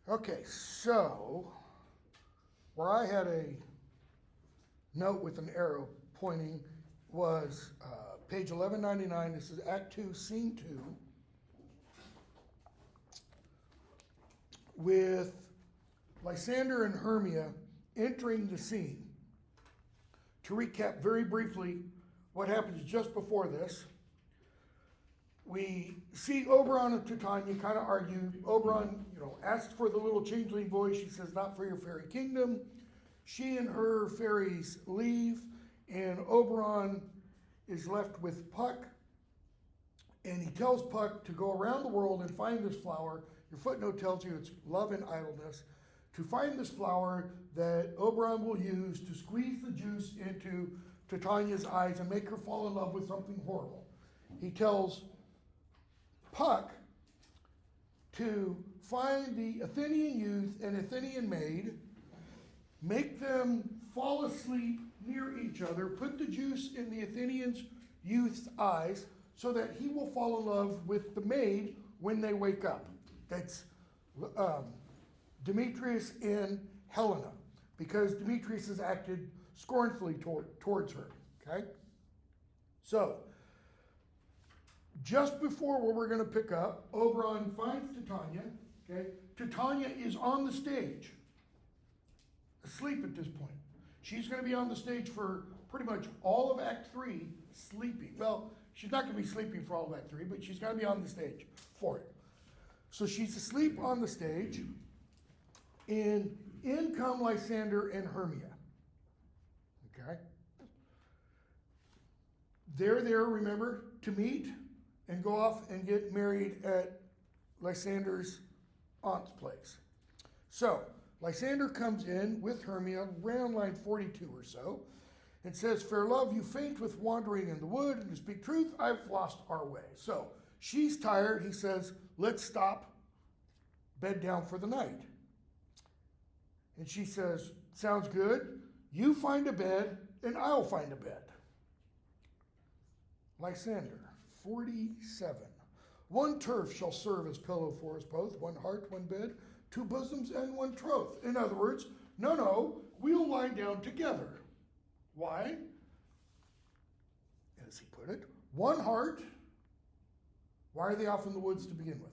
Okay, so where I had a note with an arrow pointing was page 1199. This is Act 2, Scene 2, with Lysander and Hermia entering the scene. To recap very briefly what happens just before this, we see Oberon and Titania kind of argue. Oberon, asks for the little changeling boy. She says, not for your fairy kingdom. She and her fairies leave, and Oberon is left with Puck, and he tells Puck to go around the world and find this flower. Your footnote tells you it's love and idleness. To find this flower that Oberon will use to squeeze the juice into Titania's eyes and make her fall in love with something horrible. He tells Puck to find the Athenian youth and Athenian maid, make them fall asleep near each other, put the juice in the Athenian's youth's eyes so that he will fall in love with the maid when they wake up. That's Demetrius and Helena, because Demetrius has acted scornfully towards her, okay? So, just before where we're going to pick up, Oberon finds Titania, okay? Titania is on the stage, asleep at this point. She's going to be on the stage for pretty much all of Act 3, sleeping. Well, she's not going to be sleeping for all of Act 3, but she's going to be on the stage for it. So she's asleep on the stage, and in come Lysander and Hermia. Okay? They're there, remember, to meet and go off and get married at Lysander's aunt's place. So, Lysander comes in with Hermia, around line 42 or so, and says, fair love, you faint with wandering in the wood, and to speak truth, I've lost our way. So, she's tired. He says, let's stop, bed down for the night. And she says, sounds good. You find a bed, and I'll find a bed. Lysander, 47. One turf shall serve as pillow for us both, one heart, one bed, two bosoms, and one troth. In other words, no, we'll lie down together. Why? As he put it, one heart. Why are they off in the woods to begin with?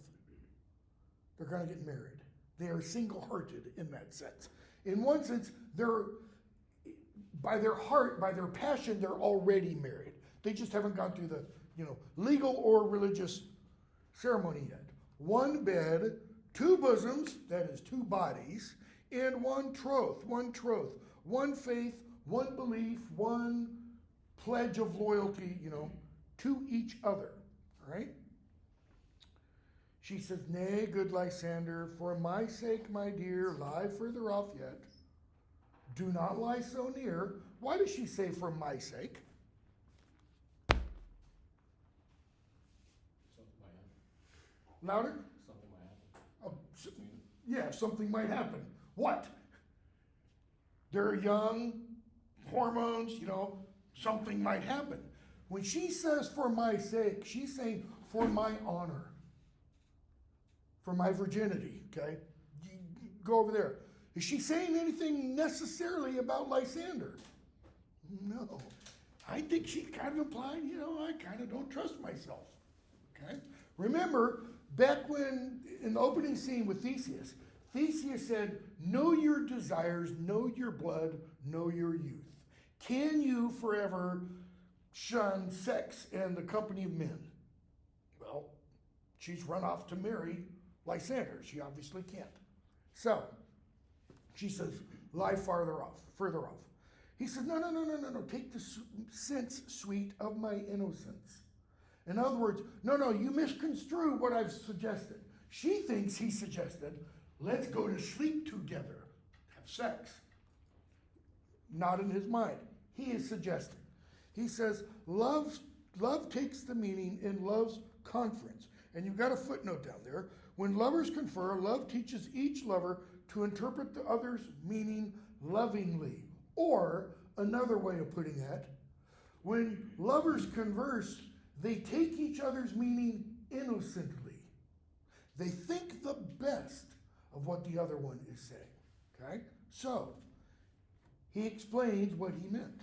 They're going to get married. They are single-hearted in that sense. In one sense, they're, by their heart, by their passion, they're already married. They just haven't gone through the, legal or religious ceremony yet. One bed, two bosoms, that is two bodies, and one troth, one faith, one belief, one pledge of loyalty, to each other, all right? She says, nay, good Lysander, for my sake, my dear, lie further off yet. Do not lie so near. Why does she say for my sake? Something might happen. Louder? Something might happen. Yeah, something might happen. What? They're young, hormones, something might happen. When she says for my sake, she's saying for my honor, for my virginity, okay? You go over there. Is she saying anything necessarily about Lysander? No. I think she's kind of implied, I kind of don't trust myself, okay? Remember, back when, in the opening scene with Theseus said, know your desires, know your blood, know your youth. Can you forever shun sex and the company of men? Well, she's run off to marry Lysander. She obviously can't. So, she says, lie further off. He says, no, take the sense, sweet, of my innocence. In other words, no, you misconstrue what I've suggested. She thinks he suggested, let's go to sleep together, have sex. Not in his mind. He is suggesting. He says, love takes the meaning in love's conference. And you've got a footnote down there. When lovers confer, love teaches each lover to interpret the other's meaning lovingly. Or, another way of putting that, when lovers converse, they take each other's meaning innocently. They think the best of what the other one is saying. Okay? So, he explains what he meant.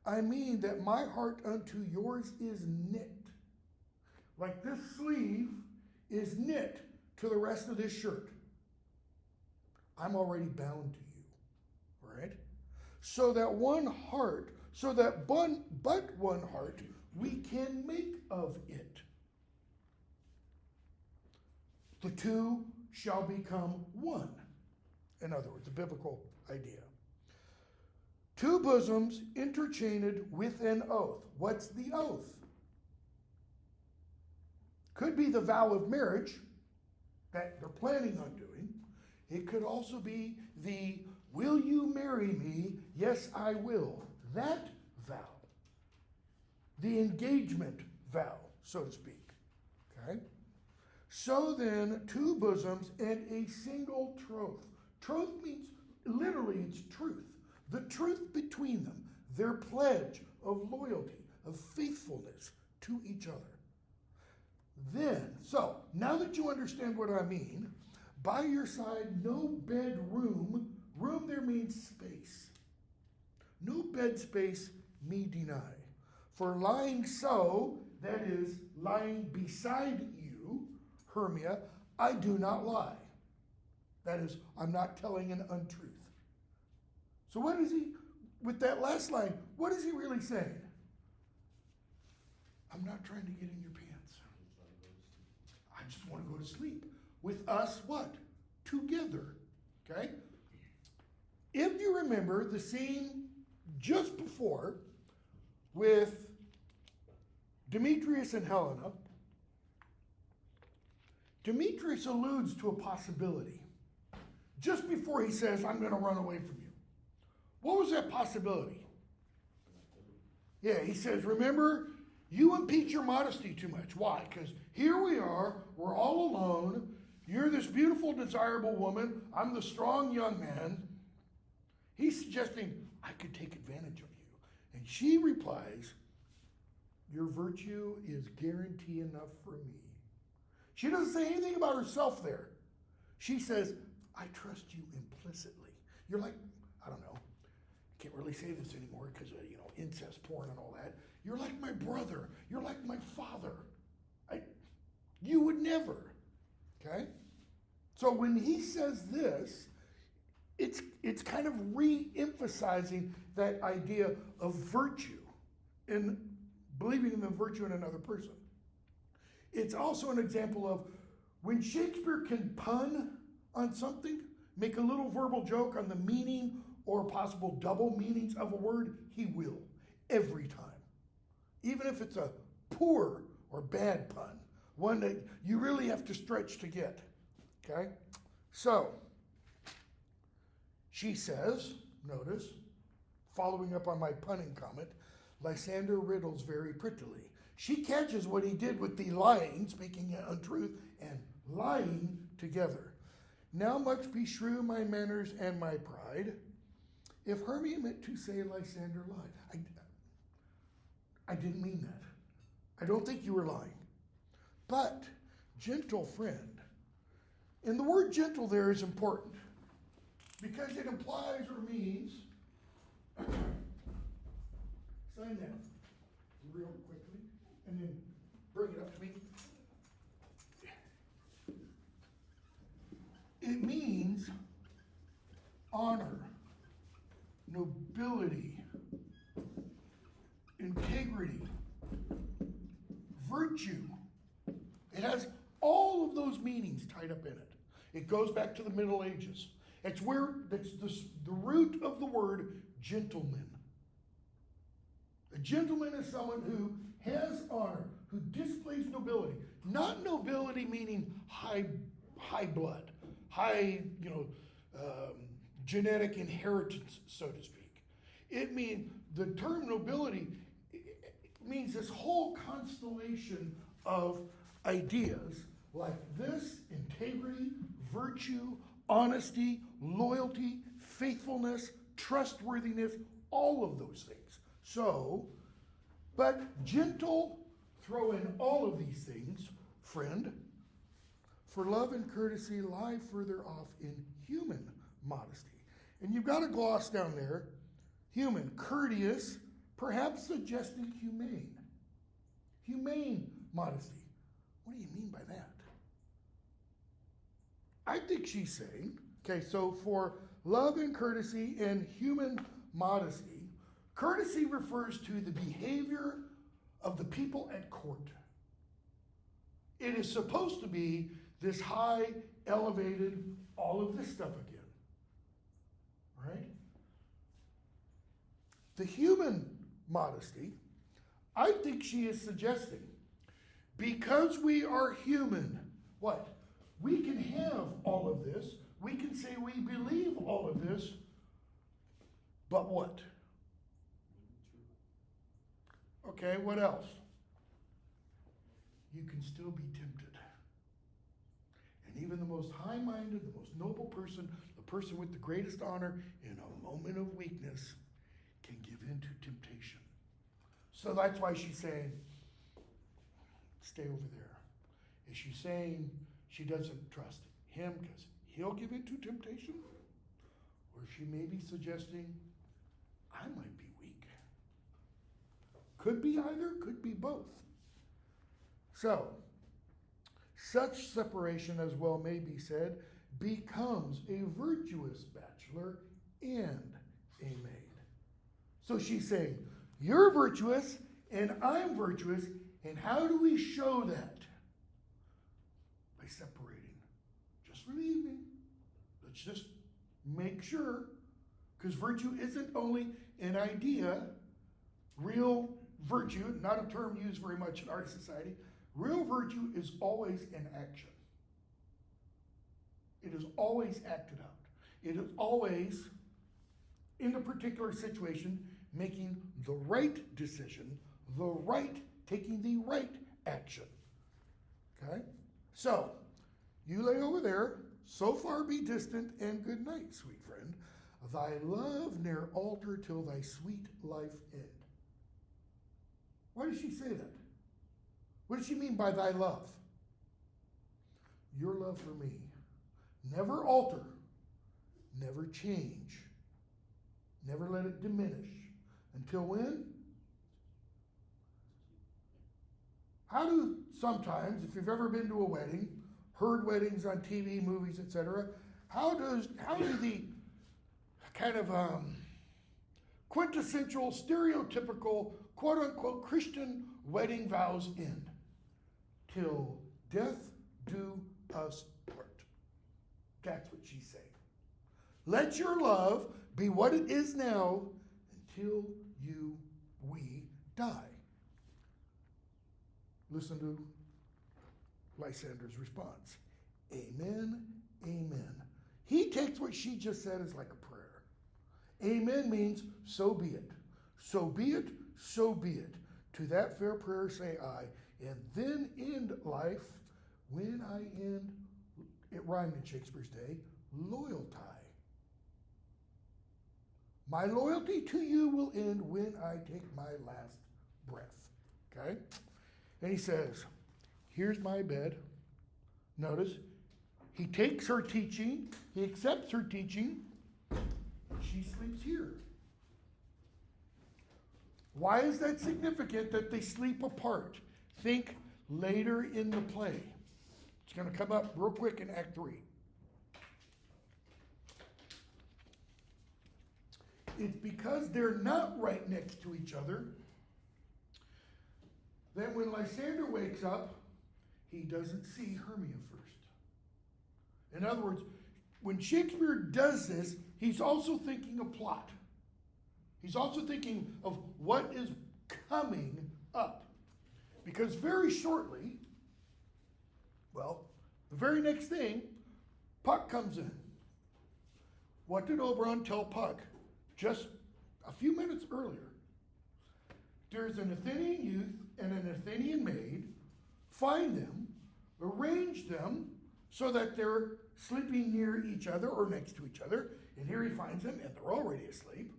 I mean that my heart unto yours is knit. Like this sleeve is knit to the rest of this shirt. I'm already bound to you. All right? So that one heart, but one heart we can make of it. The two shall become one. In other words, the biblical idea. Two bosoms interchained with an oath. What's the oath? Could be the vow of marriage that they're planning on doing. It could also be the will you marry me? Yes, I will. That vow. The engagement vow, so to speak. Okay? So then, two bosoms and a single troth. Troth means, literally, it's truth. The truth between them, their pledge of loyalty, of faithfulness to each other. Then, so, now that you understand what I mean, by your side, no bedroom. Room there means space. No bed space me deny. For lying so, that is, lying beside you, Hermia, I do not lie. That is, I'm not telling an untruth. So what is he, with that last line, what is he really saying? I'm not trying to get in your pants. I just want to go to sleep. With us, what? Together. Okay? If you remember the scene just before with Demetrius and Helena, Demetrius alludes to a possibility just before he says, I'm going to run away from you. What was that possibility? Yeah, he says, remember, you impeach your modesty too much. Why? Because here we are, we're all alone. You're this beautiful, desirable woman. I'm the strong young man. He's suggesting, I could take advantage of you. And she replies, your virtue is guarantee enough for me. She doesn't say anything about herself there. She says, I trust you implicitly. You're like, I don't know, can't really say this anymore because of, incest porn and all that. You're like my brother. You're like my father. You would never. Okay? So when he says this, it's kind of re-emphasizing that idea of virtue and believing in the virtue in another person. It's also an example of when Shakespeare can pun on something, make a little verbal joke on the meaning or possible double meanings of a word, he will, every time. Even if it's a poor or bad pun, one that you really have to stretch to get, okay? So, she says, notice, following up on my punning comment, Lysander riddles very prettily. She catches what he did with the lying, speaking untruth, and lying together. Now much beshrew my manners and my pride, if Hermia meant to say Lysander lied. I didn't mean that. I don't think you were lying. But, gentle friend, and the word gentle there is important because it implies or means, sign that real quickly and then bring it up to me. It means honor, nobility, integrity, virtue. It has all of those meanings tied up in it. It goes back to the Middle Ages. That's the root of the word gentleman. A gentleman is someone who has honor, who displays nobility. Not nobility meaning high blood, high, genetic inheritance, so to speak. It means, the term nobility means this whole constellation of ideas like this: integrity, virtue, honesty, loyalty, faithfulness, trustworthiness, all of those things. So, but gentle, throw in all of these things, friend. For love and courtesy lie further off in human modesty. And you've got a gloss down there. Human, courteous, perhaps suggesting humane. Humane modesty. What do you mean by that? I think she's saying, okay, so for love and courtesy and human modesty, courtesy refers to the behavior of the people at court. It is supposed to be this high, elevated, all of this stuff again. Right? The human modesty, I think she is suggesting, because we are human, what? We can have all of this. We can say we believe all of this, but what? Okay, what else? You can still be tempted. And even the most high-minded, the most noble person, the person with the greatest honor, in a moment of weakness, can give in to temptation. So that's why she's saying, stay over there. Is she saying she doesn't trust him because he'll give in to temptation? Or she may be suggesting, I might be weak. Could be either, could be both. So, such separation, as well may be said, becomes a virtuous bachelor and a maid. So she's saying, you're virtuous and I'm virtuous, and how do we show that? By separating. Just for the evening. Let's just make sure, because virtue isn't only an idea, real virtue, not a term used very much in our society. Real virtue is always an action. It is always acted out. It is always, in a particular situation, making the right decision, taking the right action. Okay? So, you lay over there, so far be distant, and good night, sweet friend. Thy love ne'er alter till thy sweet life end. Why does she say that? What does she mean by thy love? Your love for me. Never alter. Never change. Never let it diminish. Until when? How do sometimes, if you've ever been to a wedding, heard weddings on TV, movies, etc., how do the kind of quintessential, stereotypical, quote-unquote Christian wedding vows end? Till death do us part. That's what she's saying. Let your love be what it is now until we die. Listen to Lysander's response. Amen, amen. He takes what she just said as like a prayer. Amen means so be it. So be it, so be it. To that fair prayer say I, and then end life when I end, it rhymed in Shakespeare's day, loyalty. My loyalty to you will end when I take my last breath. Okay? And he says, here's my bed. Notice, he takes her teaching, he accepts her teaching, and she sleeps here. Why is that significant that they sleep apart? Think later in the play. It's going to come up real quick in Act 3. It's because they're not right next to each other. Then when Lysander wakes up, he doesn't see Hermia first. In other words, when Shakespeare does this, he's also thinking of plot. He's also thinking of what is coming up. Because very shortly, well, the very next thing, Puck comes in. What did Oberon tell Puck just a few minutes earlier? There's an Athenian youth and an Athenian maid. Find them, arrange them so that they're sleeping near each other or next to each other. And here he finds them, and they're already asleep.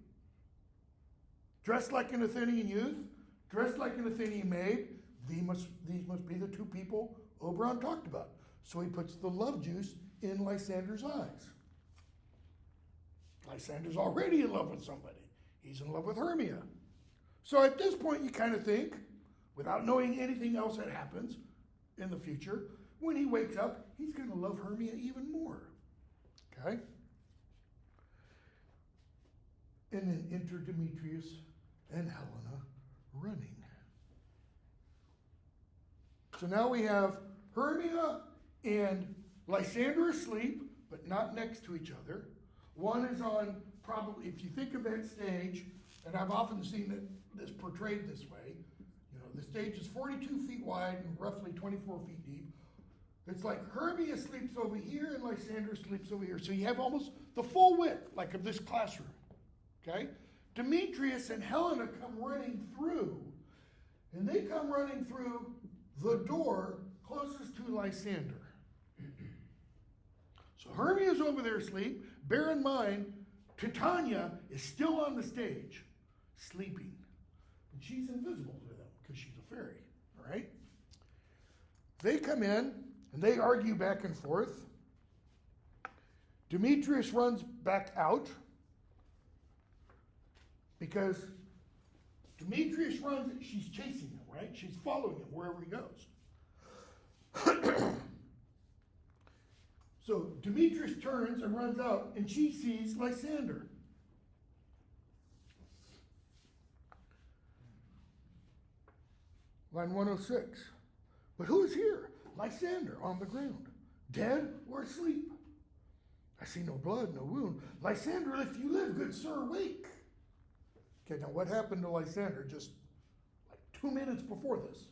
Dressed like an Athenian youth, dressed like an Athenian maid. These must be the two people Oberon talked about. So he puts the love juice in Lysander's eyes. Lysander's already in love with somebody. He's in love with Hermia. So at this point, you kind of think, without knowing anything else that happens in the future, when he wakes up, he's going to love Hermia even more. Okay? And then enter Demetrius and Helena running. So now we have Hermia and Lysander asleep, but not next to each other. One is on, probably, if you think of that stage, and I've often seen this portrayed this way, you know, the stage is 42 feet wide and roughly 24 feet deep. It's like Hermia sleeps over here and Lysander sleeps over here. So you have almost the full width, like of this classroom. Okay? Demetrius and Helena come running through, and they come running through the door closest to Lysander. So Hermia's over there asleep. Bear in mind, Titania is still on the stage, sleeping. And she's invisible to them because she's a fairy, all right? They come in, and they argue back and forth. Demetrius runs back out because Demetrius runs, she's chasing him, right? She's following him wherever he goes. So Demetrius turns and runs out, and she sees Lysander. Line 106. But who is here? Lysander on the ground, dead or asleep. I see no blood, no wound. Lysander, if you live, good sir, awake. Okay, now what happened to Lysander just like 2 minutes before this?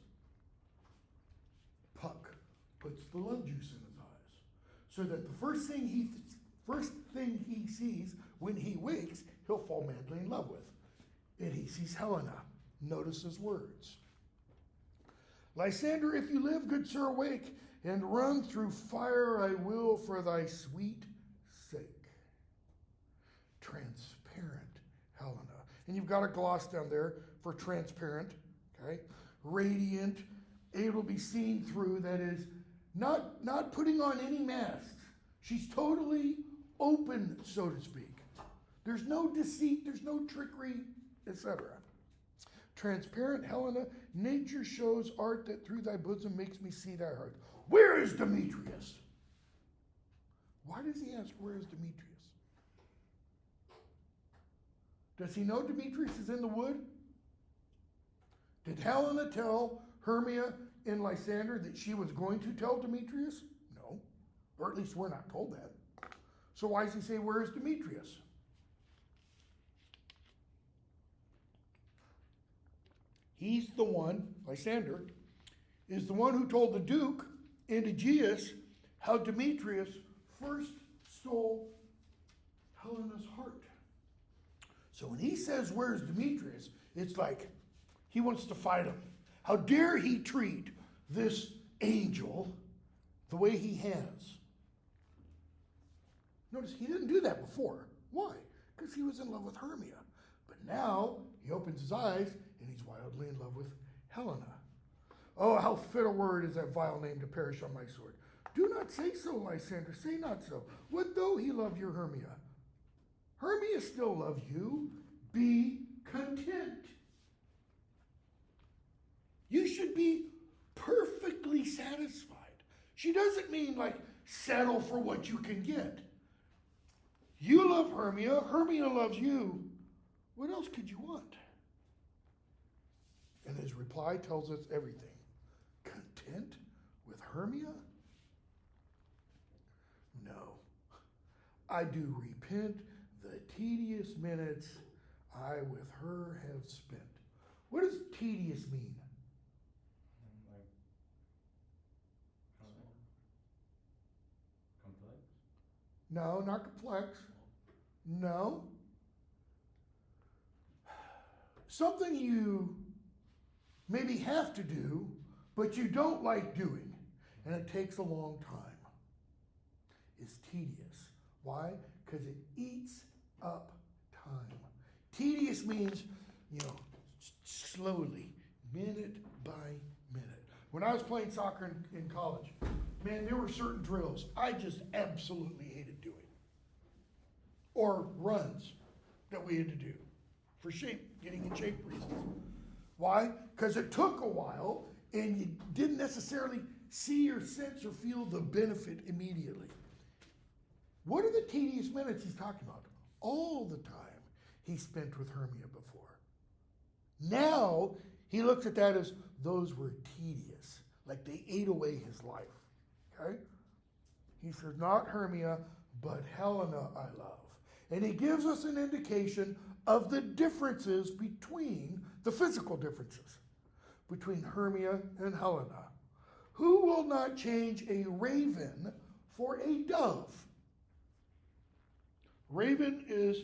Puck puts the love juice in his eyes, so that the first thing he sees when he wakes, he'll fall madly in love with. And he sees Helena. Notice his words. Lysander, if you live, good sir, awake, and run through fire I will for thy sweet sake. Transparent Helena. And you've got a gloss down there for transparent, okay? Radiant, able to be seen through, that is, not putting on any masks. She's totally open, so to speak. There's no deceit, there's no trickery, etc. Transparent Helena, nature shows art that through thy bosom makes me see thy heart. Where is Demetrius? Why does he ask, where is Demetrius? Does he know Demetrius is in the wood? Did Helena tell Hermia and Lysander that she was going to tell Demetrius? No. Or at least we're not told that. So why does he say, where is Demetrius? He's the one, Lysander, is the one who told the Duke and Aegeus how Demetrius first stole Helena's heart. So when he says, where's Demetrius, it's like he wants to fight him. How dare he treat this angel the way he has? Notice he didn't do that before. Why? Because he was in love with Hermia. But now he opens his eyes and he's wildly in love with Helena. Oh, how fit a word is that vile name to perish on my sword. Do not say so, Lysander, say not so. What though he loved your Hermia? Hermia still loves you. Be content. You should be perfectly satisfied. She doesn't mean like settle for what you can get. You love Hermia. Hermia loves you. What else could you want? And his reply tells us everything. Content with Hermia? No. I do repent the tedious minutes I with her have spent. What does tedious mean? Like, complex? No, not complex. No. Something you maybe have to do, but you don't like doing, and it takes a long time. It's tedious. Why? Because it eats up time. Tedious means, slowly, minute by minute. When I was playing soccer in college, Man, there were certain drills I just absolutely hated doing. Or runs that we had to do for getting in shape reasons. Why? Because it took a while and you didn't necessarily see or sense or feel the benefit immediately. What are the tedious minutes he's talking about? All the time he spent with Hermia before. Now he looks at that as those were tedious, like they ate away his life. Okay? He says, not Hermia, but Helena I love. And he gives us an indication of the differences between, the physical differences, between Hermia and Helena. Who will not change a raven for a dove? Raven is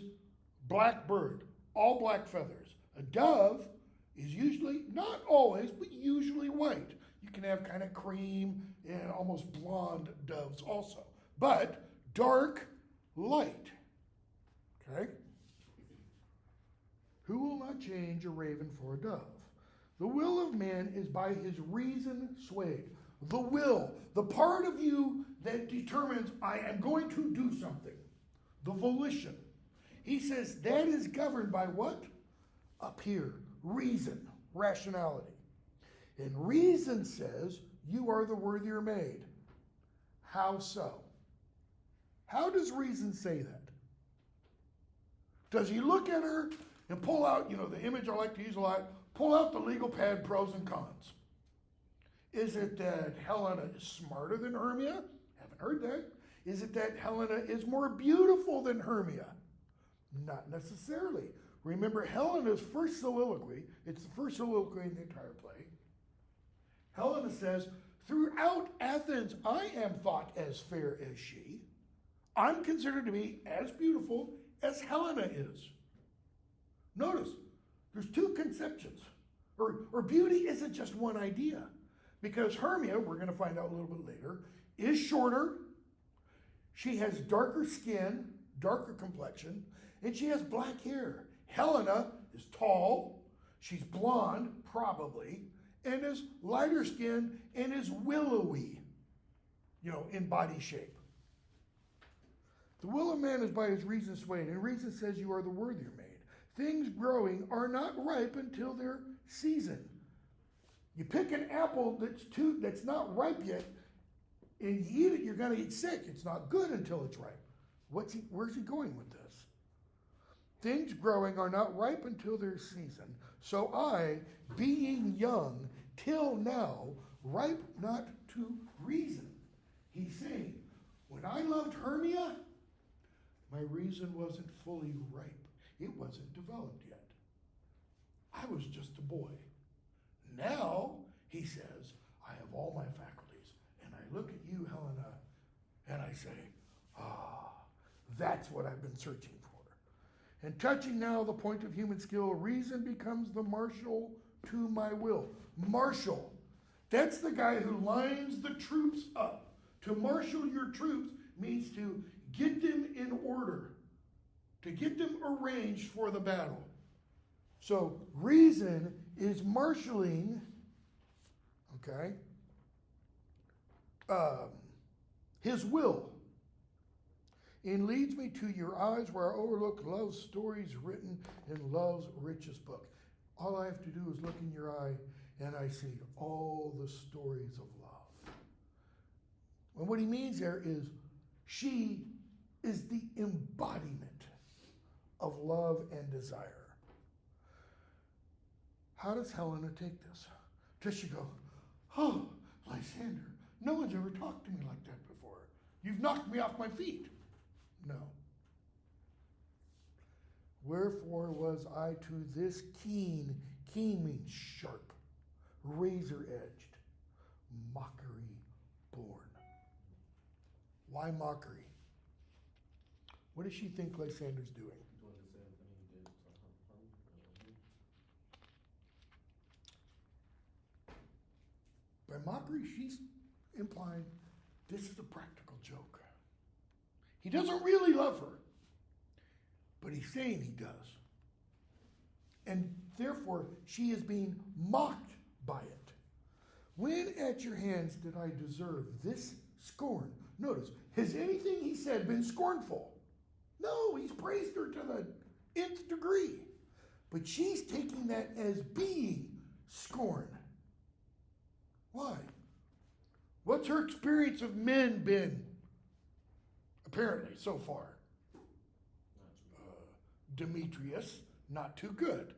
black bird, all black feathers. A dove is usually, not always, but usually white. You can have kind of cream and almost blonde doves also, but dark, light. Okay? Who will not change a raven for a dove? The will of man is by his reason swayed. The will, the part of you that determines I am going to do something. The volition. He says that is governed by what? Up here, reason, rationality. And reason says you are the worthier made. How so? How does reason say that? Does he look at her and pull out, the image I like to use a lot, pull out the legal pad, pros and cons? Is it that Helena is smarter than Hermia? Haven't heard that. Is it that Helena is more beautiful than Hermia? Not necessarily. Remember Helena's first soliloquy, it's the first soliloquy in the entire play. Helena says, throughout Athens, I am thought as fair as she. I'm considered to be as beautiful as Helena is. Notice, there's two conceptions. Or beauty isn't just one idea. Because Hermia, we're going to find out a little bit later, is shorter. She has darker skin, darker complexion, and she has black hair. Helena is tall, she's blonde, probably, and is lighter skin and is willowy, in body shape. The will of man is by his reason swayed, and reason says you are the worthier made. Things growing are not ripe until their season. You pick an apple that's not ripe yet, and you eat it, you're going to get sick. It's not good until it's ripe. Where's he going with this? Things growing are not ripe until their season. So I, being young till now, ripe not to reason. He's saying, when I loved Hermia, my reason wasn't fully ripe. It wasn't developed yet. I was just a boy. Now, he says, I have all my faculties. And I look at you, Helena, and I say, that's what I've been searching for. And touching now the point of human skill, reason becomes the marshal to my will. Marshal, that's the guy who lines the troops up. To marshal your troops means to get them in order, to get them arranged for the battle. So reason is marshaling, his will, and leads me to your eyes where I overlook love's stories written in love's richest book. All I have to do is look in your eye and I see all the stories of love. And what he means there is she is the embodiment of love and desire. How does Helena take this? Does she go, oh, Lysander, no one's ever talked to me like that before. You've knocked me off my feet. No. Wherefore was I to this keen means sharp, razor-edged, mockery born. Why mockery? What does she think Lysander's doing? By mockery, she's implying this is a practical joke. He doesn't really love her, but he's saying he does. And therefore, she is being mocked by it. When at your hands did I deserve this scorn. Notice, has anything he said been scornful? No, he's praised her to the nth degree. But she's taking that as being scorn. Why? What's her experience of men been, apparently, so far? Demetrius, not too good.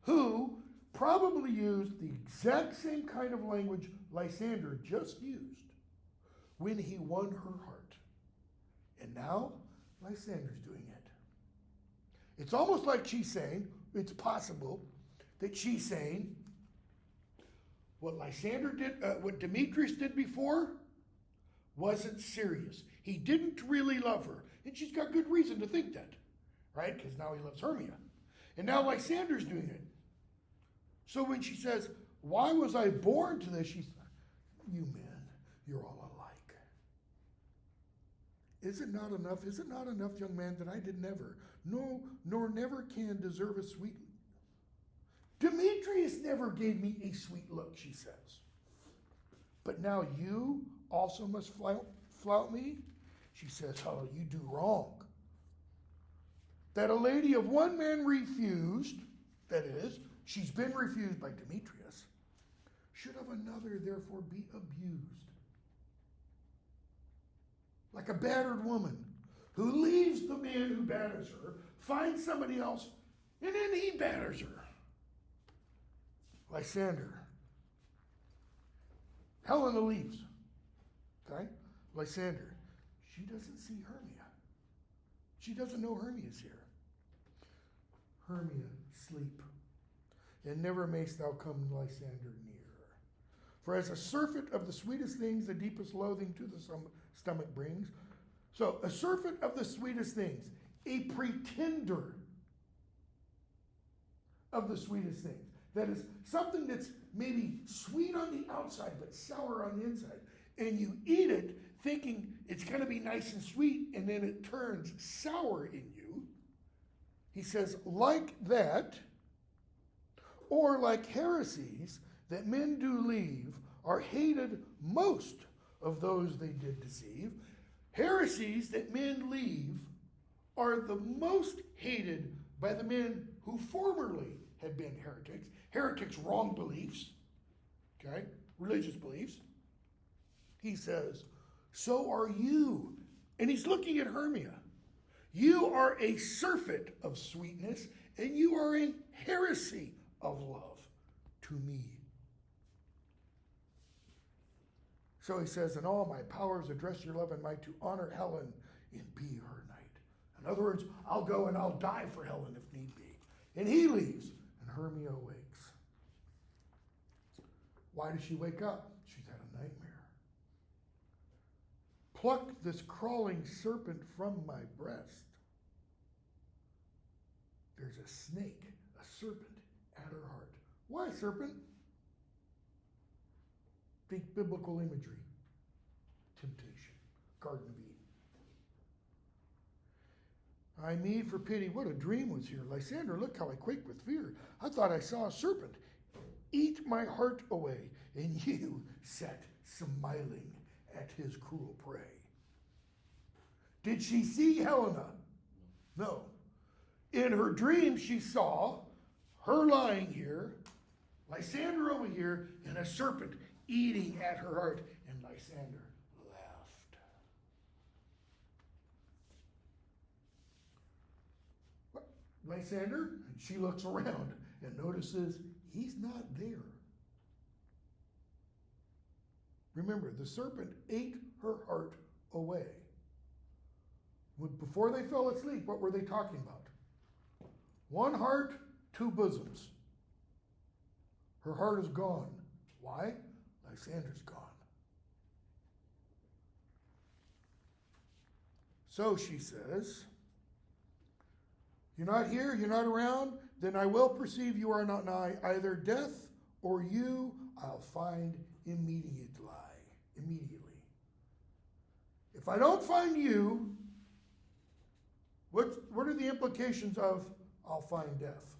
Who probably used the exact same kind of language Lysander just used when he won her heart. And now, Lysander's doing it. It's almost like she's saying, it's possible that she's saying, what Lysander did, what Demetrius did before, wasn't serious. He didn't really love her. And she's got good reason to think that, right? Because now he loves Hermia. And now Lysander's doing it. So when she says, why was I born to this? She's, you men, you're all alike. Is it not enough? Is it not enough, young man, that I did never, no, nor never can deserve a sweet. Demetrius never gave me a sweet look, she says. But now you also must flout me? She says, oh, you do wrong. That a lady of one man refused, that is, she's been refused by Demetrius, should of another therefore be abused. Like a battered woman who leaves the man who batters her, finds somebody else, and then he batters her. Lysander. Helena leaves. Okay? Lysander. She doesn't see Hermia. She doesn't know Hermia's here. Hermia, sleep. And never mayst thou come, Lysander, near. For as a surfeit of the sweetest things, the deepest loathing to the stomach brings. So, a surfeit of the sweetest things. A pretender of the sweetest things. That is something that's maybe sweet on the outside, but sour on the inside. And you eat it thinking it's going to be nice and sweet, and then it turns sour in you. He says, like that, or like heresies that men do leave, are hated most of those they did deceive. Heresies that men leave are the most hated by the men who formerly had been heretics. Heretics, wrong beliefs, okay, religious beliefs. He says, so are you. And he's looking at Hermia. You are a surfeit of sweetness, and you are a heresy of love to me. So he says, in all my powers address your love and might to honor Helen and be her knight. In other words, I'll go and I'll die for Helen if need be. And he leaves, and Hermia awakes. Why does she wake up? She's had a nightmare. Pluck this crawling serpent from my breast. There's a snake, a serpent at her heart. Why serpent? Think biblical imagery. Temptation. Garden of Eden. I me for pity, what a dream was here. Lysander, look how I quake with fear. I thought I saw a serpent eat my heart away, and you sat smiling at his cruel prey. Did she see Helena? No. In her dream, she saw her lying here, Lysander over here, and a serpent eating at her heart, and Lysander laughed. What? Lysander? And she looks around and notices he's not there. Remember, the serpent ate her heart away. Before they fell asleep, what were they talking about? One heart, two bosoms. Her heart is gone. Why? Lysander's gone. So she says, you're not here, you're not around, then I will perceive you are not nigh. Either death or you I'll find immediately. If I don't find you, what are the implications of I'll find death?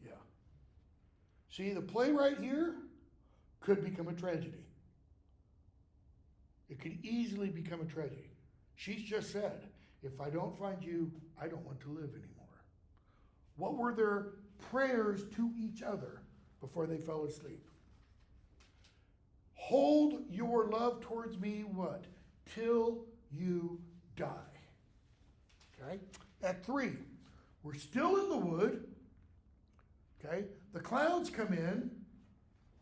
Yeah. See, the play right here could become a tragedy. It could easily become a tragedy. She's just said, if I don't find you, I don't want to live anymore. What were their prayers to each other before they fell asleep? Hold your love towards me, what? Till you die. Okay? Act 3. We're still in the wood. Okay? The clowns come in.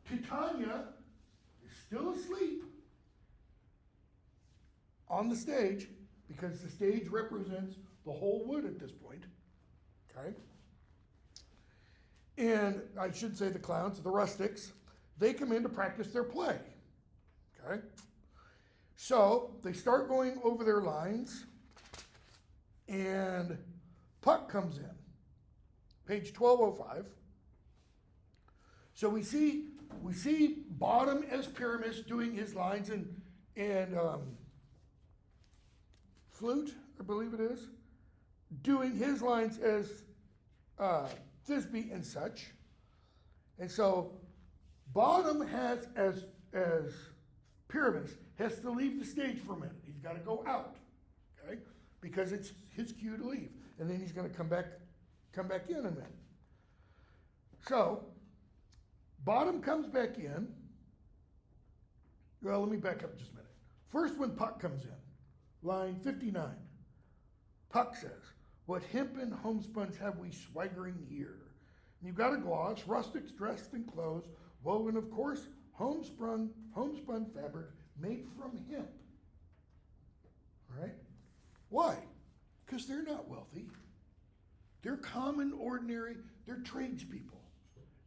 Titania is still asleep on the stage, because the stage represents the whole wood at this point. Okay? And I should say the clowns, the rustics, they come in to practice their play. Okay? So they start going over their lines, and Puck comes in. Page 1205. So we see Bottom as Pyramus doing his lines, and Flute, I believe it is, doing his lines as Thisbe and such. And so Bottom has, as Pyramus, has to leave the stage for a minute. He's got to go out, okay? Because it's his cue to leave. And then he's going to come back in a minute. So Bottom comes back in. Well, let me back up just a minute. First, when Puck comes in, line 59, Puck says, what hempen homespuns have we swaggering here? And you've got a gloss, rustics dressed in clothes, woven of coarse, homespun fabric made from hemp. All right? Why? Because they're not wealthy. They're common, ordinary, they're tradespeople.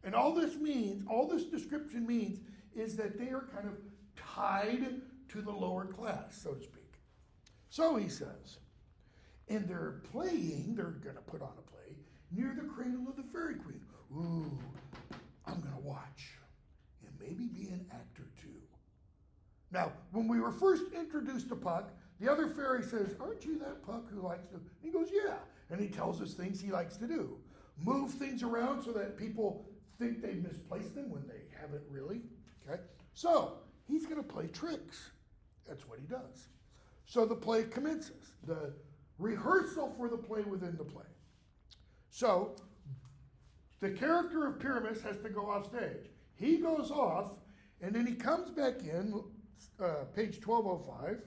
And all this description means, is that they are kind of tied to the lower class, so to speak. So he says, and they're going to put on a play near the cradle of the Fairy Queen. Ooh, I'm going to watch and maybe be an actor too. Now, when we were first introduced to Puck, the other fairy says, aren't you that Puck who likes to? And he goes, yeah. And he tells us things he likes to do. Move things around so that people think they've misplaced them when they haven't really. Okay? So, he's going to play tricks. That's what he does. So the play commences. The rehearsal for the play within the play. So, the character of Pyramus has to go off stage. He goes off, and then he comes back in, page 1205,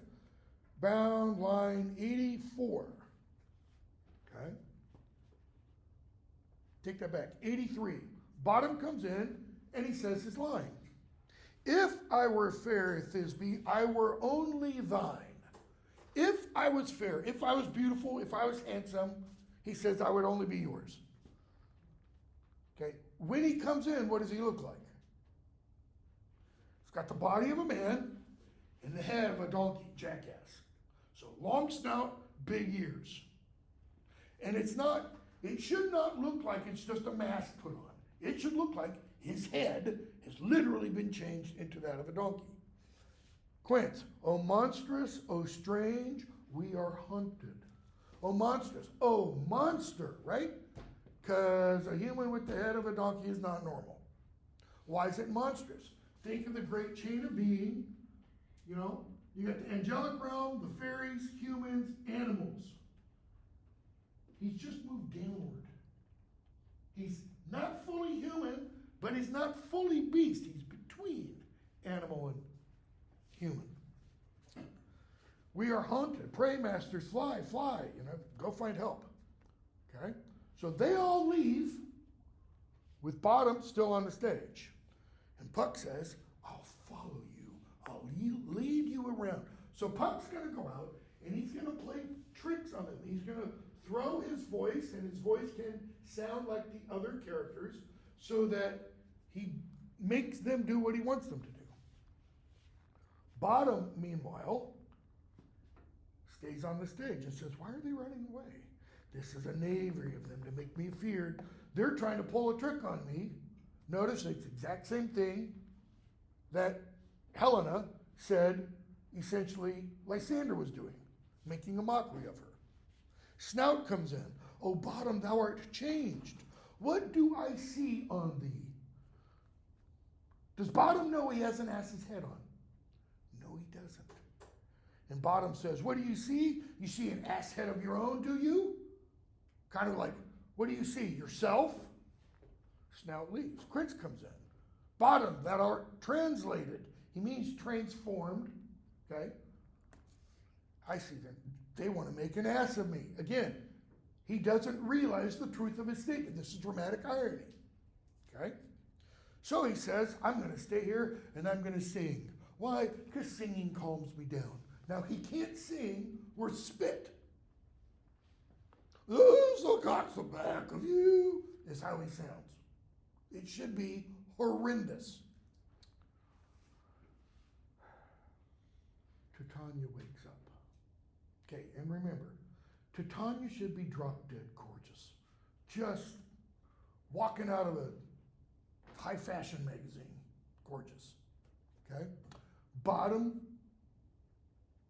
bound line 84. Okay? Take that back. 83. Bottom comes in, and he says his line. If I were fair, Thisbe, I were only thine. If I was fair, if I was beautiful, if I was handsome, he says I would only be yours. Okay? When he comes in, what does he look like? He's got the body of a man and the head of a donkey, jackass. So long snout, big ears. And it should not look like it's just a mask put on. It should look like his head has literally been changed into that of a donkey. Quince, O monstrous, O strange, we are hunted. O monstrous, O monster, right? Because a human with the head of a donkey is not normal. Why is it monstrous? Think of the great chain of being. You know, you got the angelic realm, the fairies, humans, animals. He's just moved downward. He's not fully human, but he's not fully beast. He's between animal and human. We are haunted. Pray, masters, fly, fly. Go find help. Okay? So they all leave with Bottom still on the stage. And Puck says, I'll follow you. I'll lead you around. So Puck's going to go out and he's going to play tricks on them. He's going to throw his voice, and his voice can sound like the other characters so that he makes them do what he wants them to do. Bottom, meanwhile, stays on the stage and says, why are they running away? This is a knavery of them to make me feared. They're trying to pull a trick on me. Notice it's the exact same thing that Helena said essentially Lysander was doing, making a mockery of her. Snout comes in. O Bottom, thou art changed. What do I see on thee? Does Bottom know he has an ass's head on? No, he doesn't. And bottom says, what do you see? You see an ass head of your own, do you? Kind of like, what do you see? Yourself? Snout leaves. Prince comes in. Bottom, that art translated. He means transformed. Okay? I see them. They want to make an ass of me. Again, he doesn't realize the truth of his statement. This is dramatic irony. Okay? So he says, I'm going to stay here and I'm going to sing. Why? Because singing calms me down. Now, he can't sing or spit. Who's the got the back of you? Is how he sounds. It should be horrendous. Titania wakes up. Okay, and remember, Titania should be drop dead gorgeous. Just walking out of a high fashion magazine. Gorgeous. Okay? Bottom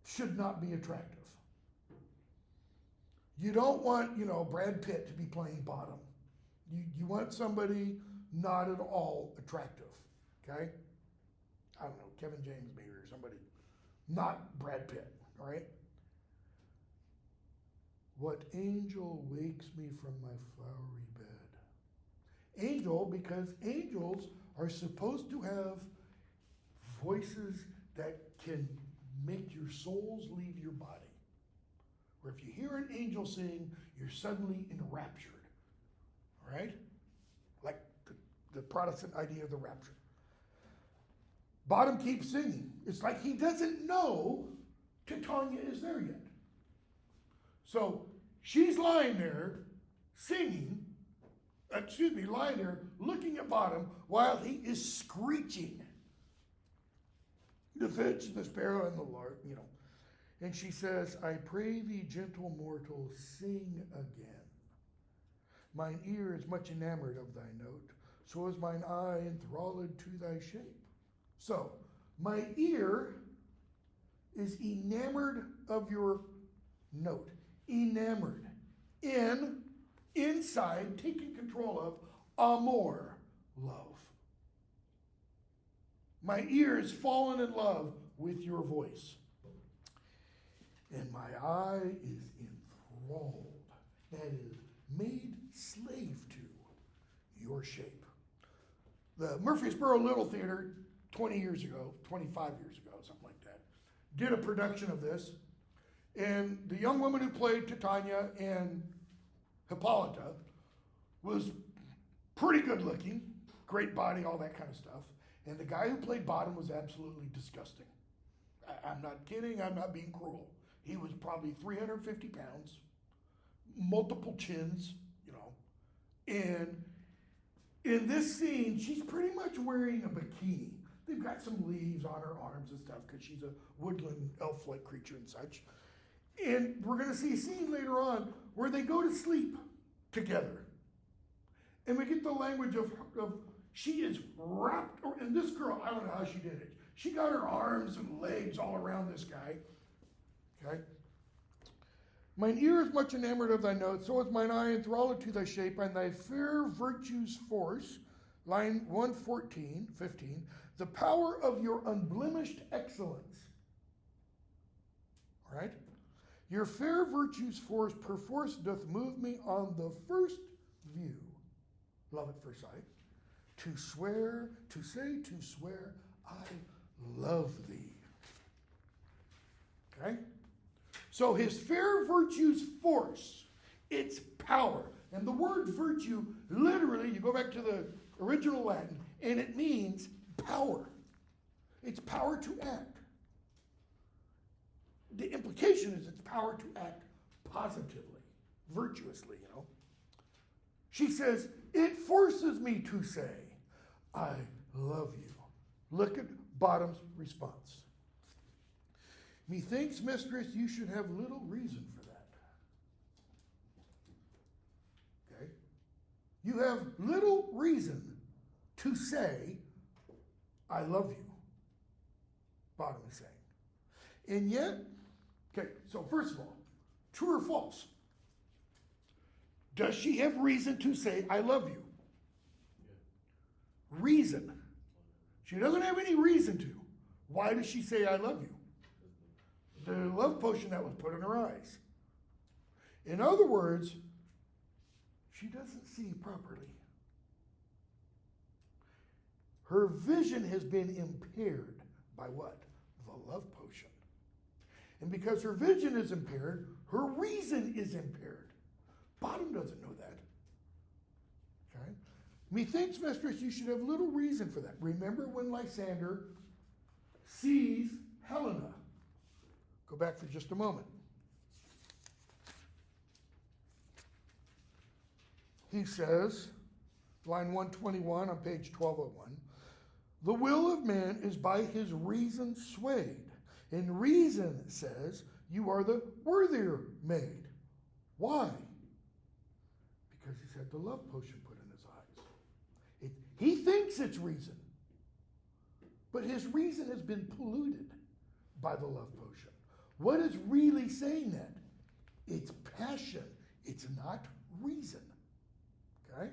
should not be attractive. You don't want, Brad Pitt to be playing bottom. You want somebody not at all attractive. Okay? I don't know, Kevin James maybe or somebody. Not Brad Pitt. All right? What angel wakes me from my flowery bed? Angel, because angels are supposed to have voices that can make your souls leave your body. Where if you hear an angel sing, you're suddenly enraptured. All right? Like the Protestant idea of the rapture. Bottom keeps singing. It's like he doesn't know Titania is there yet. So she's lying there singing, lying there looking at Bottom while he is screeching. The finch, the sparrow, and the lark, And she says, I pray thee, gentle mortal, sing again. Mine ear is much enamored of thy note, so is mine eye enthralled to thy shape. So, my ear is enamored of your note. Enamored. Inside, taking control of, amor, love. My ear is fallen in love with your voice. And my eye is enthralled, that is, made slave to your shape. The Murfreesboro Little Theater, 20 years ago, 25 years ago, something like that, did a production of this. And the young woman who played Titania and Hippolyta was pretty good looking, great body, all that kind of stuff. And the guy who played Bottom was absolutely disgusting. I'm not kidding, I'm not being cruel. He was probably 350 pounds, multiple chins, And in this scene, she's pretty much wearing a bikini. They've got some leaves on her arms and stuff because she's a woodland elf-like creature and such. And we're going to see a scene later on where they go to sleep together. And we get the language of she is wrapped, and this girl, I don't know how she did it. She got her arms and legs all around this guy. Okay? Mine ear is much enamored of thy note, so is mine eye enthralled to thy shape, and thy fair virtue's force, line 114, 15, the power of your unblemished excellence. All right? Your fair virtue's force perforce doth move me on the first view, love at first sight, to swear, I love thee. Okay? So his fair virtue's force, its power. And the word virtue, literally, you go back to the original Latin, and it means power. It's power to act. The implication is it's power to act positively, virtuously, She says, it forces me to say, I love you. Look at Bottom's response. Methinks, mistress, you should have little reason for that. Okay? You have little reason to say, I love you. Bottom is saying. And yet, okay, so first of all, true or false? Does she have reason to say, I love you? Yeah. Reason. She doesn't have any reason to. Why does she say, I love you? the love potion that was put in her eyes. In other words, she doesn't see properly. Her vision has been impaired by what? The love potion. And because her vision is impaired, her reason is impaired. Bottom doesn't know that. Okay? Methinks, mistress, you should have little reason for that. Remember when Lysander sees Helena. Go back for just a moment. He says, line 121 on page 1201, the will of man is by his reason swayed, and reason says you are the worthier made. Why? Because he's had the love potion put in his eyes. He thinks it's reason, but his reason has been polluted by the love potion. What is really saying that? It's passion. It's not reason. Okay?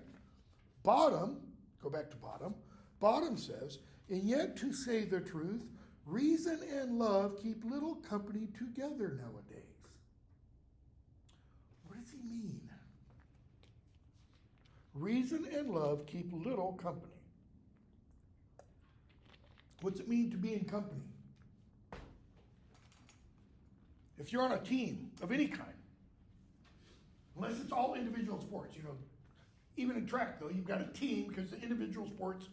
Bottom, go back to bottom. Bottom says, and yet to say the truth, reason and love keep little company together nowadays. What does he mean? Reason and love keep little company. What's it mean to be in company? If you're on a team of any kind, unless it's all individual sports, even in track though, you've got a team because the individual sports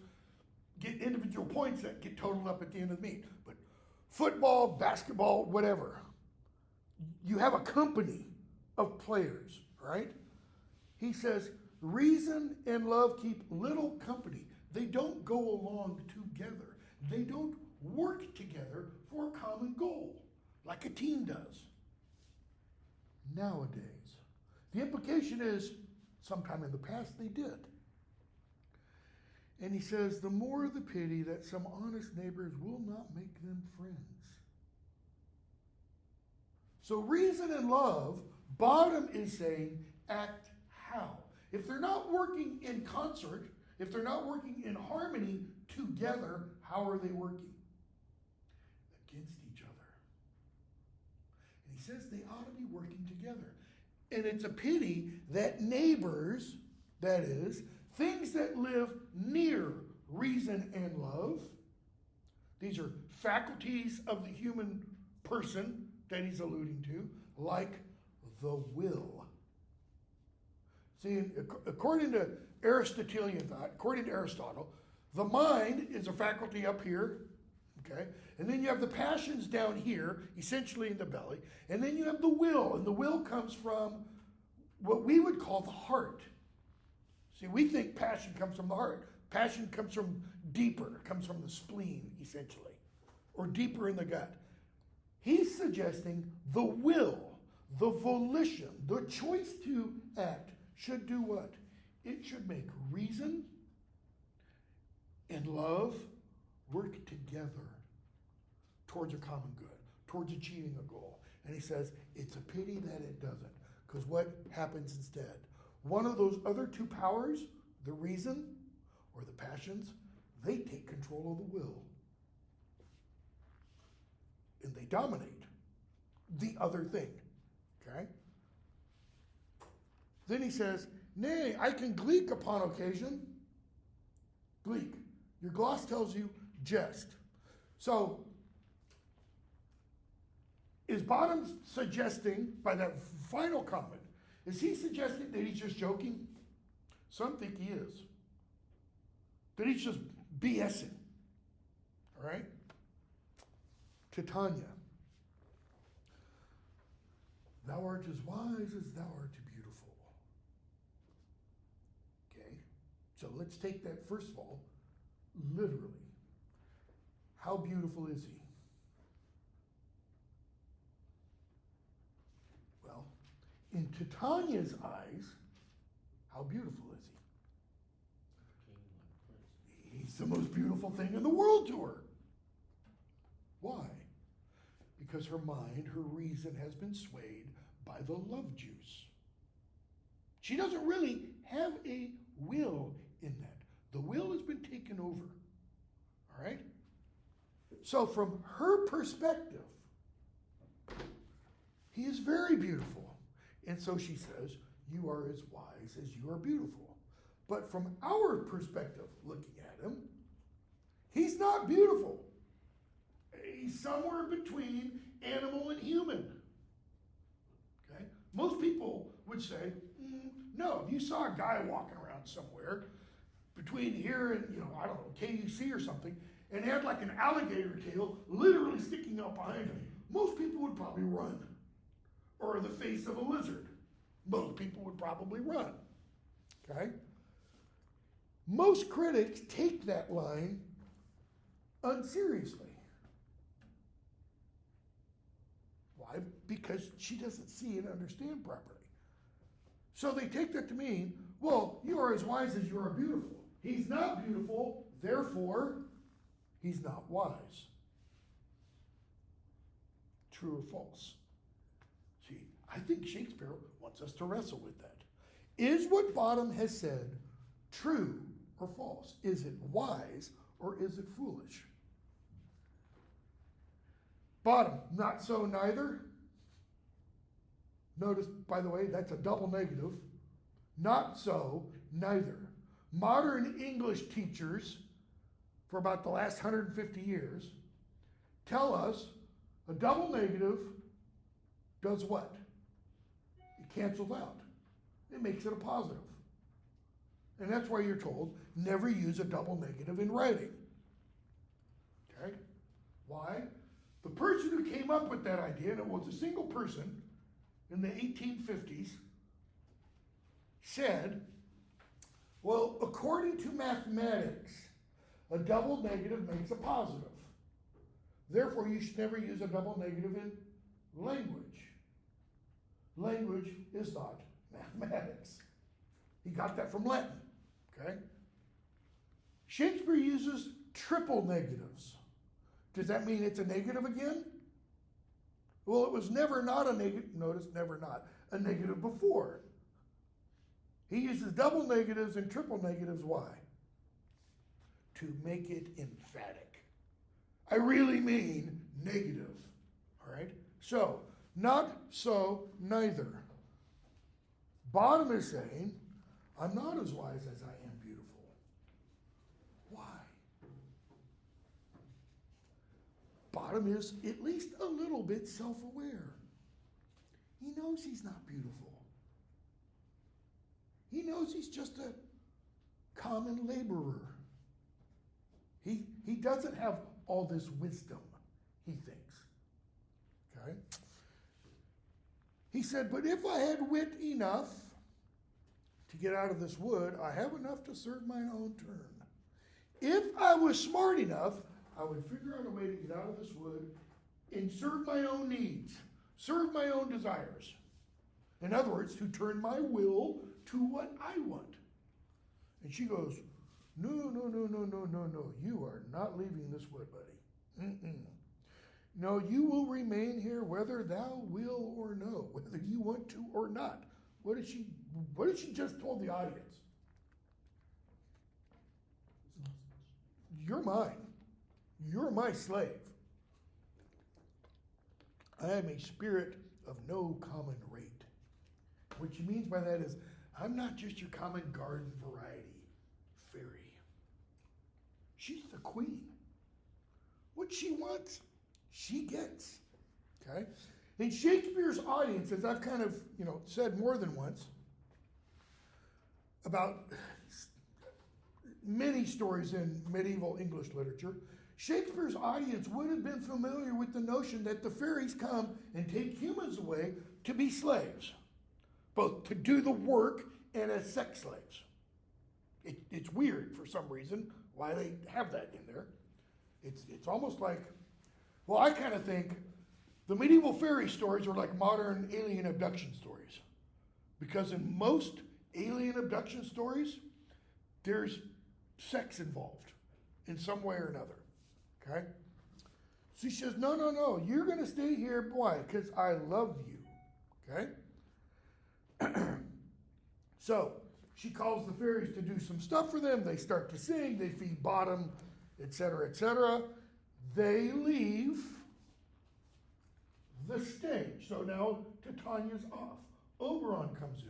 get individual points that get totaled up at the end of the meet. But football, basketball, whatever, you have a company of players, right? He says, reason and love keep little company. They don't go along together. They don't work together for a common goal, like a team does. Nowadays. The implication is, sometime in the past they did. And he says, the more the pity that some honest neighbors will not make them friends. So reason and love, bottom is saying, act how? If they're not working in concert, if they're not working in harmony together, how are they working? Against each other. And he says they ought to be working together. And it's a pity that neighbors, that is, things that live near reason and love, these are faculties of the human person that he's alluding to, like the will. See, according to Aristotelian thought, according to Aristotle, the mind is a faculty up here, okay? And then you have the passions down here, essentially in the belly. And then you have the will, and the will comes from what we would call the heart. See, we think passion comes from the heart. Passion comes from deeper, comes from the spleen, essentially, or deeper in the gut. He's suggesting the will, the volition, the choice to act should do what? It should make reason and love work together towards a common good, towards achieving a goal. And he says, it's a pity that it doesn't. Because what happens instead? One of those other two powers, the reason or the passions, they take control of the will. And they dominate the other thing. Okay? Then he says, nay, I can gleek upon occasion. Gleek. Your gloss tells you jest. So, is Bottom suggesting, by that final comment, is he suggesting that he's just joking? Some think he is. That he's just BSing. All right? Titania. Thou art as wise as thou art beautiful. Okay? So let's take that first of all, literally. How beautiful is he? Well, in Titania's eyes, how beautiful is he? He's the most beautiful thing in the world to her. Why? Because her mind, her reason has been swayed by the love juice. She doesn't really have a will in that. The will has been taken over. All right? So from her perspective, He is very beautiful. And so she says, you are as wise as you are beautiful. But from our perspective, looking at him, he's not beautiful. He's somewhere between animal and human. Okay? Most people would say, no, if you saw a guy walking around somewhere between here and, I don't know, KUC or something, and had like an alligator tail literally sticking up behind him, most people would probably run. Or the face of a lizard. Most people would probably run. Okay? Most critics take that line unseriously. Why? Because she doesn't see and understand properly. So they take that to mean, well, you are as wise as you are beautiful. He's not beautiful, therefore, he's not wise. True or false? See, I think Shakespeare wants us to wrestle with that. Is what Bottom has said true or false? Is it wise or is it foolish? Bottom, not so, neither. Notice, by the way, that's a double negative. Not so, neither. Modern English teachers, for about the last 150 years, tell us a double negative does what? It cancels out. It makes it a positive. And that's why you're told, never use a double negative in writing. Okay? Why? The person who came up with that idea, and it was a single person in the 1850s, said, well, according to mathematics, a double negative makes a positive. Therefore, you should never use a double negative in language. Language is not mathematics. He got that from Latin, okay? Shakespeare uses triple negatives. Does that mean it's a negative again? Well, it was never not a negative. Notice, never not a negative before. He uses double negatives and triple negatives. Why? To make it emphatic. I really mean negative. All right? So, not so, neither. Bottom is saying, I'm not as wise as I am beautiful. Why? Bottom is at least a little bit self-aware. He knows he's not beautiful. He knows he's just a common laborer. He doesn't have all this wisdom, he thinks. Okay? He said, but if I had wit enough to get out of this wood, I have enough to serve mine own turn. If I was smart enough, I would figure out a way to get out of this wood and serve my own needs, serve my own desires. In other words, to turn my will to what I want. And she goes, no. You are not leaving this wood, buddy. No, you will remain here whether thou will or no, whether you want to or not. What did she just told the audience? You're mine. You're my slave. I am a spirit of no common rate. What she means by that is, I'm not just your common garden variety fairy. She's the queen. What she wants, she gets. Okay? In Shakespeare's audience, as I've kind of, said more than once, about many stories in medieval English literature, Shakespeare's audience would have been familiar with the notion that the fairies come and take humans away to be slaves, both to do the work and as sex slaves. It's weird for some reason why they have that in there. It's almost like, well, I kind of think the medieval fairy stories are like modern alien abduction stories. Because in most alien abduction stories, there's sex involved in some way or another. Okay? So she says, no, you're going to stay here. Why? Because I love you. Okay? So she calls the fairies to do some stuff for them. They start to sing. They feed Bottom, etc., etc. They leave. the stage. So now Titania's off. Oberon comes in.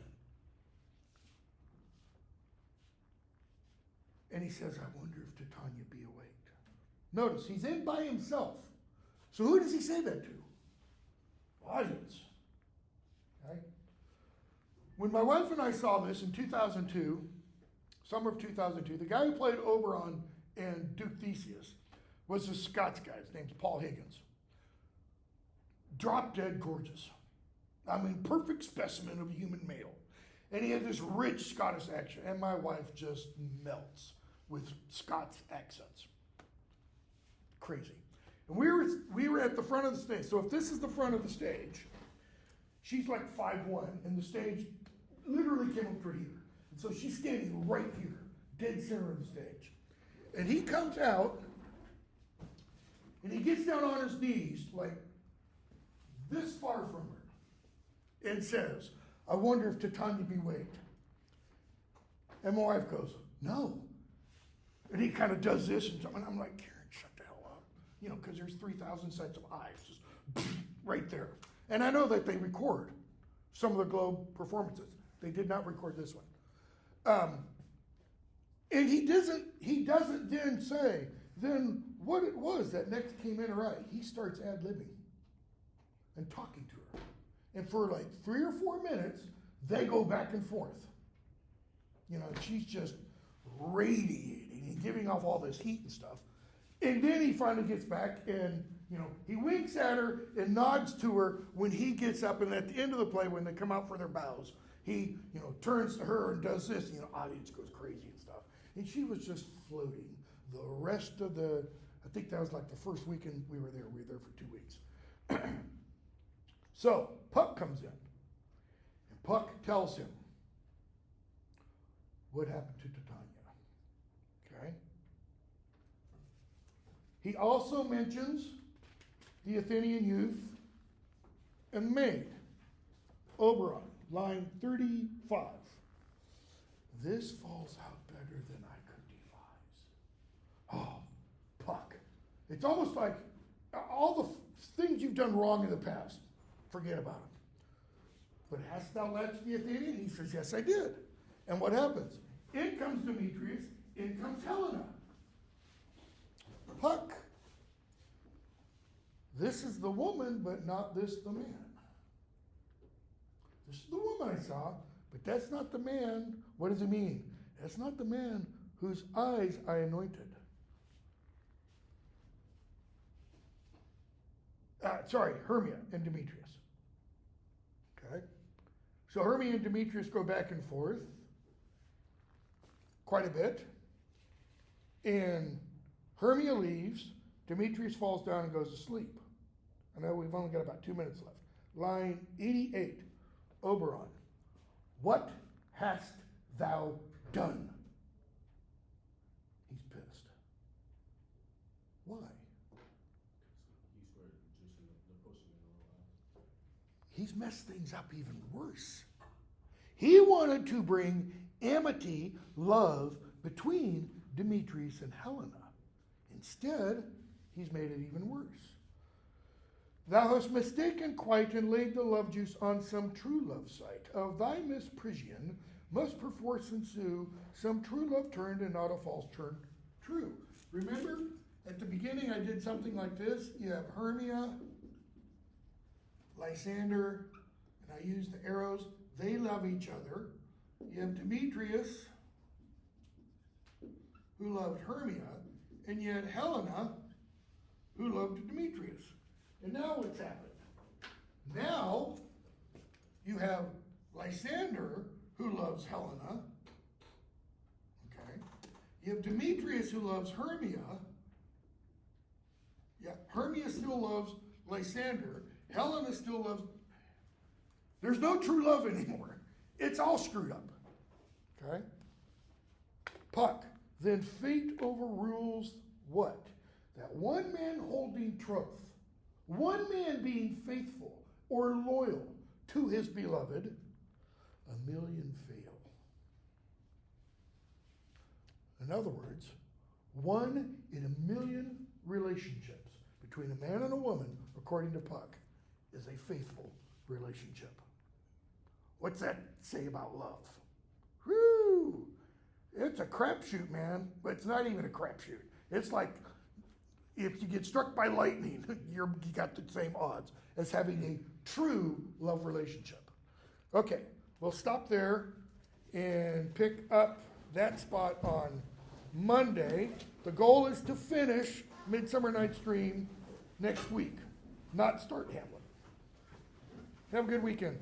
And he says, I wonder if Titania be awake. Notice, he's in by himself. So who does he say that to? Audience. Okay? When my wife and I saw this in 2002, summer of 2002, the guy who played Oberon and Duke Theseus was a Scots guy. His name's Paul Higgins. Drop dead gorgeous. I mean, perfect specimen of a human male. And he had this rich Scottish accent. And my wife just melts with Scots accents. Crazy. And we were at the front of the stage. So if this is the front of the stage, she's like 5'1", and the stage literally came up to here. And so she's standing right here, dead center of the stage. And he comes out, and he gets down on his knees, like this far from her, and says, I wonder if Titania be waked. And my wife goes, no. And he kind of does this, and I'm like, Karen, shut the hell up. You know, because there's 3,000 sets of eyes just right there. And I know that they record some of the Globe performances. They did not record this one. And he doesn't then say, then what it was that next came in her eye. He starts ad-libbing and talking to her. And for like 3 or 4 minutes, they go back and forth. You know, she's just radiating and giving off all this heat and stuff. And then he finally gets back and, you know, he winks at her and nods to her when he gets up. And at the end of the play, when they come out for their bows, he, you know, turns to her and does this. And, you know, audience goes crazy and stuff. And she was just floating the rest of the, I think that was like the first weekend we were there. We were there for 2 weeks. So Puck comes in. And Puck tells him what happened to Titania. Okay? He also mentions the Athenian youth and maid. Oberon, line 35. This falls out better than I could devise. Oh, Puck. It's almost like all the things you've done wrong in the past, forget about them. But hast thou latched the Athenian? He says, yes, I did. And what happens? In comes Demetrius, in comes Helena. Puck. This is the woman, but not this the man. This is the woman I saw, but that's not the man. What does it mean? That's not the man whose eyes I anointed. Hermia and Demetrius. Okay? So Hermia and Demetrius go back and forth quite a bit. And Hermia leaves. Demetrius falls down and goes to sleep. I know we've only got about 2 minutes left. Line 88, Oberon. What hast thou done? He's pissed. Why? He's messed things up even worse. He wanted to bring amity, love, between Demetrius and Helena. Instead, he's made it even worse. Thou hast mistaken quite and laid the love juice on some true love sight. Of thy misprision must perforce ensue some true love turned and not a false turn true. Remember, at the beginning I did something like this. You have Hermia, Lysander, and I used the arrows. They love each other. You have Demetrius, who loved Hermia, and you had Helena, who loved Demetrius. And now what's happened? Now you have Lysander, who loves Helena. Okay. You have Demetrius, who loves Hermia. Yeah, Hermia still loves Lysander. Helena still loves. There's no true love anymore. It's all screwed up. Okay? Puck. Then fate overrules what? That one man holding troth, one man being faithful or loyal to his beloved, 1,000,000 fail. In other words, 1 in 1,000,000 relationships between a man and a woman, according to Puck, is a faithful relationship. What's that say about love? Whoo! It's a crapshoot, man. But it's not even a crapshoot. It's like if you get struck by lightning, you got the same odds as having a true love relationship. Okay, we'll stop there and pick up that spot on Monday. The goal is to finish Midsummer Night's Dream next week, not start Hamlet. Have a good weekend.